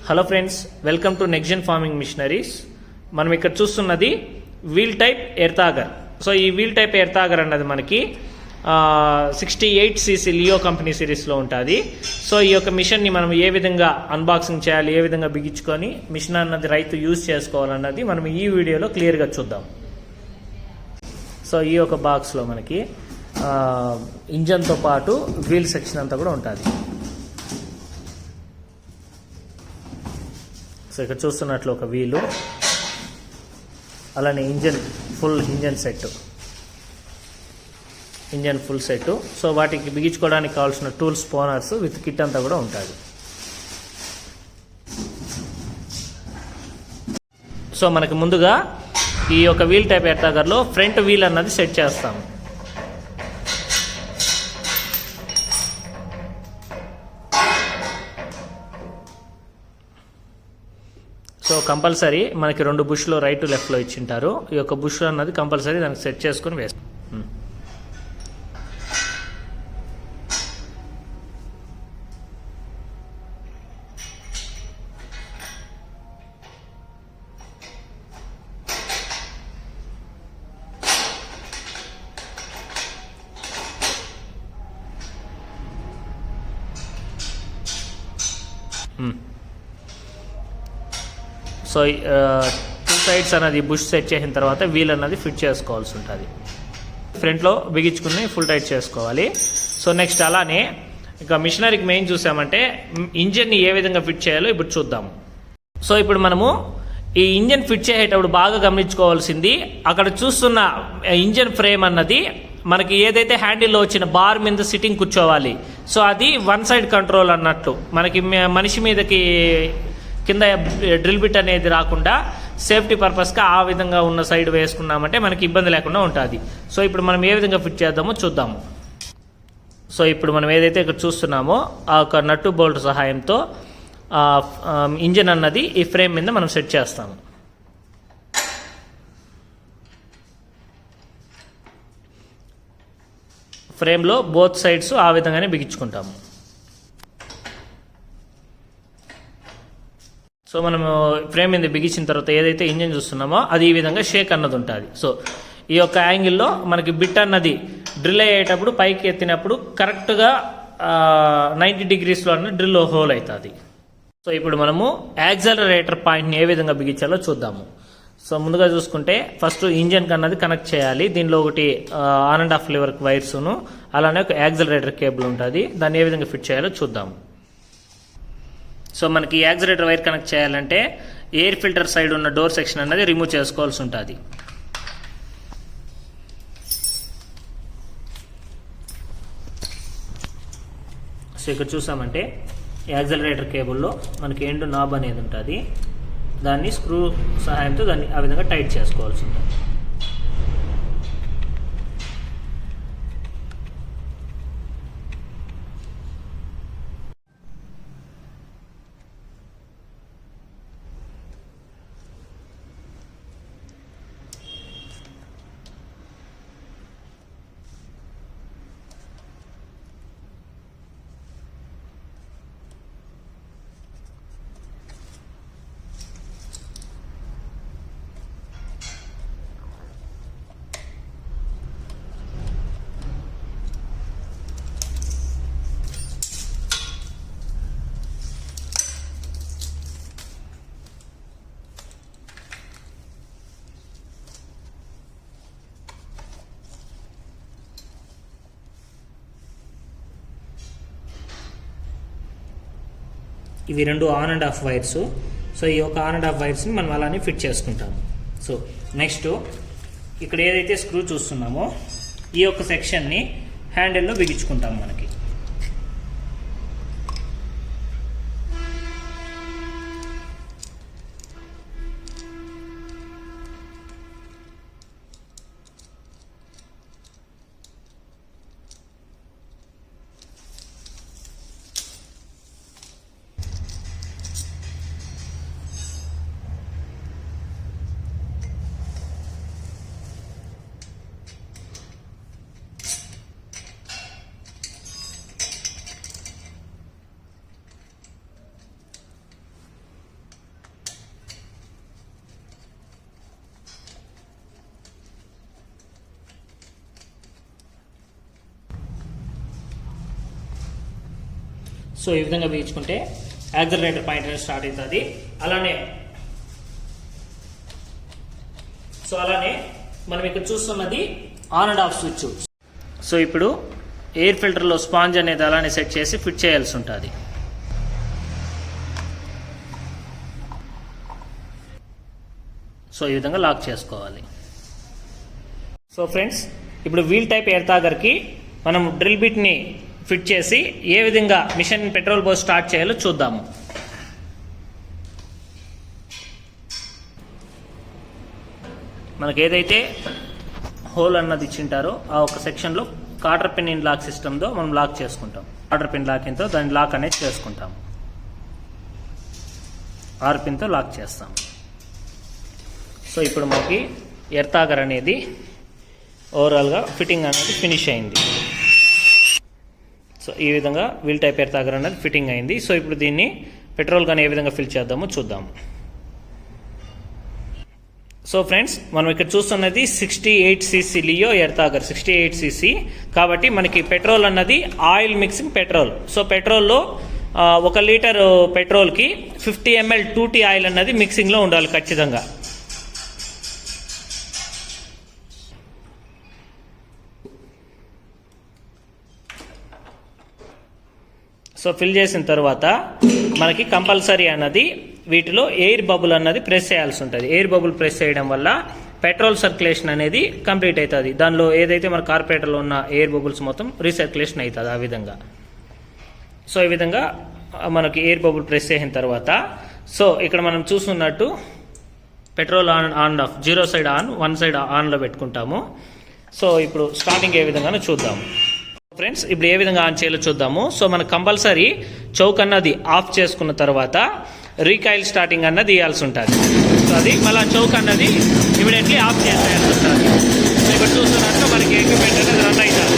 Hello friends, welcome to NexGen Farming Machineries. మనం ఇక్కడ చూస్తున్నది వీల్ టైప్ ఎర్త్ ఆగర్. సో ఈ వీల్ టైప్ ఎర్త్ ఆగర్ అన్నది మనకి 68cc లియో కంపెనీ సిరీస్లో ఉంటుంది. సో ఈ యొక్క మిషన్ని మనం ఏ విధంగా అన్బాక్సింగ్ చేయాలి, ఏ విధంగా బిగించుకొని మిషన్ అన్నది రైతు యూజ్ చేసుకోవాలన్నది మనం ఈ వీడియోలో క్లియర్గా చూద్దాం. సో ఈ యొక్క బాక్స్లో మనకి ఇంజన్తో పాటు వీల్ సెక్షన్ అంతా కూడా ఉంటుంది. సో ఇక్కడ చూస్తున్నట్లు ఒక వీలు, అలానే full engine full set. So వాటికి బిగించుకోవడానికి కావాల్సిన టూల్స్, స్పోనర్స్ విత్ కిట్ అంతా కూడా ఉంటుంది. సో మనకి ముందుగా ఈ యొక్క వీల్ టైప్ ఎర్తాగర్లో ఫ్రంట్ వీల్ అన్నది సెట్ చేస్తాము. సో కంపల్సరీ మనకి 2 బుష్లో రైట్ లెఫ్ట్లో ఇచ్చింటారు. ఈ యొక్క బుష్ అన్నది కంపల్సరీ దానికి సెట్ చేసుకుని వేస్తాం. సో 2 సైడ్స్ అన్నది బుష్ సెట్ చేసిన తర్వాత వీల్ అన్నది ఫిట్ చేసుకోవాల్సి ఉంటుంది. ఫ్రంట్లో బిగించుకుని ఫుల్ టైట్ చేసుకోవాలి. సో నెక్స్ట్ అలానే ఇంకా మిషనరీకి మెయిన్ చూసామంటే ఇంజన్ని ఏ విధంగా ఫిట్ చేయాలో ఇప్పుడు చూద్దాము. సో ఇప్పుడు మనము ఈ ఇంజన్ ఫిట్ చేసేటప్పుడు బాగా గమనించుకోవాల్సింది, అక్కడ చూస్తున్న ఇంజన్ ఫ్రేమ్ అన్నది మనకి ఏదైతే హ్యాండిల్లో వచ్చిన బార్ మీద సిట్టింగ్ కూర్చోవాలి. సో అది 1 సైడ్ కంట్రోల్ అన్నట్లు, మనకి మనిషి మీదకి కింద డ్రిల్ బిట్ అనేది రాకుండా సేఫ్టీ పర్పస్గా ఆ విధంగా ఉన్న సైడ్ వేసుకున్నామంటే మనకి ఇబ్బంది లేకుండా ఉంటుంది. సో ఇప్పుడు మనం ఏ విధంగా ఫిట్ చేద్దామో చూద్దాము. సో ఇప్పుడు మనం ఏదైతే ఇక్కడ చూస్తున్నామో ఆ ఒక నట్టు బోల్ట్ సహాయంతో ఇంజన్ అన్నది ఈ ఫ్రేమ్ మీద మనం సెట్ చేస్తాము. ఫ్రేమ్లో బోత్ సైడ్స్ ఆ విధంగానే బిగించుకుంటాము. సో మనము ఫ్రేమ్ మీద బిగించిన తర్వాత ఏదైతే ఇంజన్ చూస్తున్నామో అది ఈ విధంగా షేక్ అన్నది ఉంటుంది. సో ఈ యొక్క యాంగిల్లో మనకి బిట్ అన్నది డ్రిల్ అయ్యేటప్పుడు పైకి ఎత్తినప్పుడు కరెక్ట్గా 90 డిగ్రీస్లో అన్న డ్రిల్ హోల్ అవుతుంది. సో ఇప్పుడు మనము యాక్సలరేటర్ పాయింట్ని ఏ విధంగా బిగించాలో చూద్దాము. సో ముందుగా చూసుకుంటే ఫస్ట్ ఇంజన్కి అన్నది కనెక్ట్ చేయాలి. దీనిలో ఒకటి 1.5 లివర్ వైర్సును, అలానే ఒక యాక్సలరేటర్ కేబుల్ ఉంటుంది. దాన్ని ఏ విధంగా ఫిట్ చేయాలో చూద్దాము. సో మనకి యాక్సలరేటర్ వైర్ కనెక్ట్ చేయాలంటే ఎయిర్ ఫిల్టర్ సైడ్ ఉన్న డోర్ సెక్షన్ అనేది రిమూవ్ చేసుకోవాల్సి ఉంటుంది. సో ఇక్కడ చూసామంటే యాక్సలరేటర్ కేబుల్లో మనకి ఎండ్ నాబ్ అనేది ఉంటుంది. దాన్ని స్క్రూ సహాయంతో దాన్ని ఆ విధంగా టైట్ చేసుకోవాల్సి ఉంటుంది. ఇవి 2 1.5 వైర్స్. సో ఈ యొక్క 1.5 వైర్స్ని మనం అలానే ఫిట్ చేసుకుంటాము. సో నెక్స్ట్ ఇక్కడ ఏదైతే స్క్రూ చూస్తున్నామో ఈ యొక్క సెక్షన్ని హ్యాండిల్లో బిగించుకుంటాము. మనకి సో ఈ విధంగా బిగించుకుంటే యాక్సిలరేటర్ పాయింట్ అనేది స్టార్ట్ అవుతుంది. అలానే మనం ఇక్కడ చూస్తున్నది on and off switch. So ఇప్పుడు ఎయిర్ ఫిల్టర్లో స్పాంజ్ అనేది అలానే సెట్ చేసి ఫిట్ చేయాల్సి ఉంటుంది. సో ఈ విధంగా లాక్ చేసుకోవాలి. సో ఫ్రెండ్స్, ఇప్పుడు వీల్ టైప్ ఎయిర్ తాగర్కి మనం డ్రిల్ బిట్ని ఫిట్ చేసి ఏ విధంగా మిషన్ పెట్రోల్ పోసి స్టార్ట్ చేయాలో చూద్దాము. మనకు ఏదైతే హోల్ అన్నది ఇచ్చింటారో ఆ ఒక సెక్షన్లో కార్టర్ పిన్ ఇన్ లాక్ సిస్టమ్తో మనం లాక్ చేసుకుంటాం. కార్టర్ పిన్ లాకింగ్తో దాన్ని లాక్ అనేది చేసుకుంటాం. 6 పిన్తో లాక్ చేస్తాం. సో ఇప్పుడు మనకి ఎయిర్ తాగర్ అనేది ఓవరాల్గా ఫిట్టింగ్ అనేది ఫినిష్ అయింది. సో ఈ విధంగా వీల్ టైప్ ఎయిర్ తాగర్ అనేది ఫిట్టింగ్ అయింది. సో ఇప్పుడు దీన్ని పెట్రోల్ కానీ ఏ విధంగా ఫిల్ చేద్దామో చూద్దాం. సో ఫ్రెండ్స్, మనం ఇక్కడ చూస్తున్నది 68cc లియో ఎయిర్ తాగర్ 68cc కాబట్టి మనకి పెట్రోల్ అన్నది ఆయిల్ మిక్సింగ్ పెట్రోల్. సో పెట్రోల్లో 1 లీటర్ పెట్రోల్కి 50 ml 2T ఆయిల్ అన్నది మిక్సింగ్లో ఉండాలి ఖచ్చితంగా. సో ఫిల్ చేసిన తర్వాత మనకి కంపల్సరీ అన్నది వీటిలో ఎయిర్ బబుల్ అన్నది ప్రెస్ చేయాల్సి ఉంటుంది. ఎయిర్ బబుల్ ప్రెస్ చేయడం వల్ల పెట్రోల్ సర్క్యులేషన్ అనేది కంప్లీట్ అవుతుంది. దానిలో ఏదైతే మన కార్పొరేటర్లో ఉన్న ఎయిర్ బబుల్స్ మొత్తం రీసర్క్యులేషన్ అవుతుంది ఆ విధంగా. సో ఈ విధంగా మనకి ఎయిర్ బబుల్ ప్రెస్ చేసిన తర్వాత సో ఇక్కడ మనం చూస్తున్నట్టు petrol on off 0 side on 1 side ఆన్లో పెట్టుకుంటాము. సో ఇప్పుడు స్టార్టింగ్ ఏ విధంగానో చూద్దాము. ఫ్రెండ్స్, ఇప్పుడు ఏ విధంగా ఆన్ చేయాలో చూద్దాము. సో మనకు కంపల్సరీ చౌక్ అన్నది ఆఫ్ చేసుకున్న తర్వాత రీకాయిల్ స్టార్టింగ్ అన్నది ఇవ్వాల్సి ఉంటుంది. సో అది మళ్ళీ చౌక్ అన్నది ఇమీడియట్లీ ఆఫ్ చేసేయాల్సి ఉంటుంది. సో ఇక్కడ చూస్తున్నట్టు మనకి ఎక్విప్మెంట్ అనేది రన్ అవుతుంది.